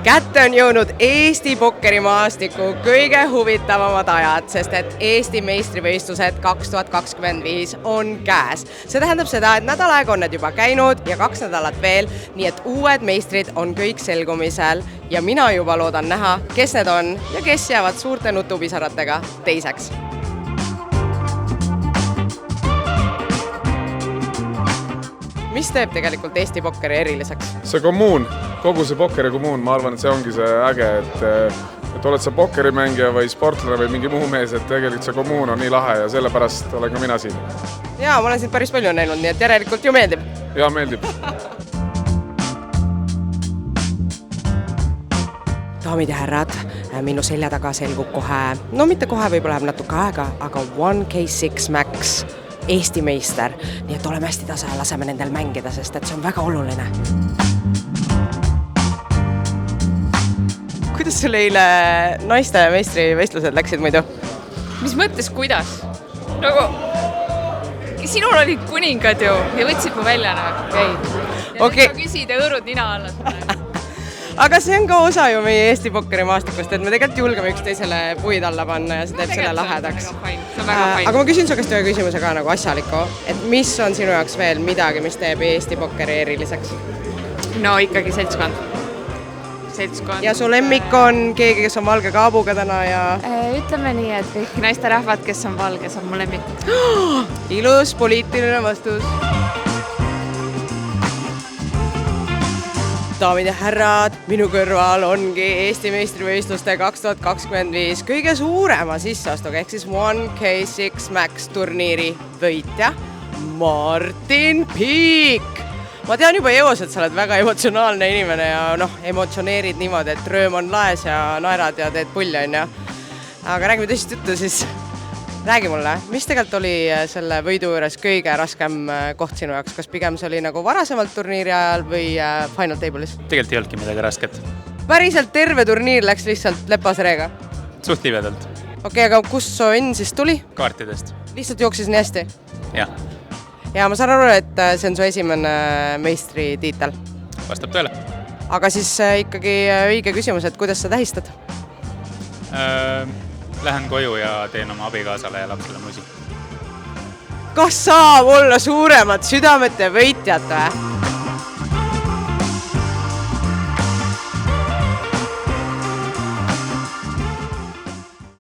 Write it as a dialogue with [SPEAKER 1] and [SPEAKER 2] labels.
[SPEAKER 1] Kätte on jõudnud Eesti pokkerimaastiku kõige huvitavamad ajad, sest et Eesti meistrivõistlused 2025 on käes. See tähendab seda, et nädal aega on need juba käinud ja 2 nädalat veel, nii et uued meistrid on kõik selgumisel ja mina juba loodan näha, kes need on ja kes jäävad suurte nutupisaratega teiseks. Mis teeb tegelikult Eesti pokkeri eriliseks?
[SPEAKER 2] See kommuun, kogu see pokkeri kommuun, ma arvan, et see ongi see äge, et oled sa pokkerimängija või sportlane või mingi muu mees, et tegelikult see kommuun on nii lahe ja sellepärast olen ka mina siin.
[SPEAKER 1] Jaa, ma olen siin päris palju näinud, nii et järelikult ju meeldib.
[SPEAKER 2] Jaa, meeldib.
[SPEAKER 1] Daamid ja härrad, minu selja taga selgub kohe, no mitte kohe, võib-olla läheb natuke aega, aga 1K6 Max Eesti meister, nii et oleme hästi tasa ja laseme nendel mängida, sest et see on väga oluline. Kuidas sul eile naiste meistrivõistlused läksid muidu?
[SPEAKER 3] Mis mõttes, kuidas? Nagu, sinul olid kuningad ju ja võtsid mu välja nagu. Ja nüüd sa küsid ja õõrud nina alla sulle.
[SPEAKER 1] Aga see on ka osa ju meie Eesti pokkerimaastikust, et me tegelikult julgeme üksteisele puid alla panna ja see teeb selle lahedaks. Aga ma küsin su käest ühe küsimuse ka nagu asjaliku, et mis on sinu jaoks veel midagi, mis teeb Eesti pokkeri eriliseks?
[SPEAKER 3] No ikkagi seltskond.
[SPEAKER 1] Ja su lemmik on keegi, kes on valge kaabuga täna ja...
[SPEAKER 3] Ütleme nii, et kõik naisterahvad, kes on valge, on mu lemmik.
[SPEAKER 1] Ilus poliitiline vastus. Daamid ja härrad, minu kõrval ongi Eesti meistrivõistluste 2025 kõige suurema sisseastuga, ehk siis 1K6 Max turniiri võitja Martin Piik. Ma tean juba eos, et sa oled väga emotsionaalne inimene ja emotsioneerid niimoodi, et rööm on laes ja naerad ja teed pulli, on ja. Aga räägime tõsist juttu, siis räägi mulle, mis tegelikult oli selle võidu juures kõige raskem koht sinu jaoks? Kas pigem see oli nagu varasemalt turniiri ajal või Final Table'is?
[SPEAKER 4] Tegelikult ei olnudki midagi rasket.
[SPEAKER 1] Päriselt terve turniir läks lihtsalt lepasreega?
[SPEAKER 4] Suht libedalt.
[SPEAKER 1] Okei, aga kust su õnn siis tuli?
[SPEAKER 4] Kaartidest.
[SPEAKER 1] Lihtsalt jooksis nii hästi?
[SPEAKER 4] Jah.
[SPEAKER 1] Ja ma saan aru, et see on su esimene meistritiitel.
[SPEAKER 4] Vastab tõele.
[SPEAKER 1] Aga siis ikkagi õige küsimus, et kuidas sa tähistad?
[SPEAKER 4] Lähen koju ja teen oma abikaasale ja lapsele musi.
[SPEAKER 1] Kas saab olla suuremat südamete võitjat või?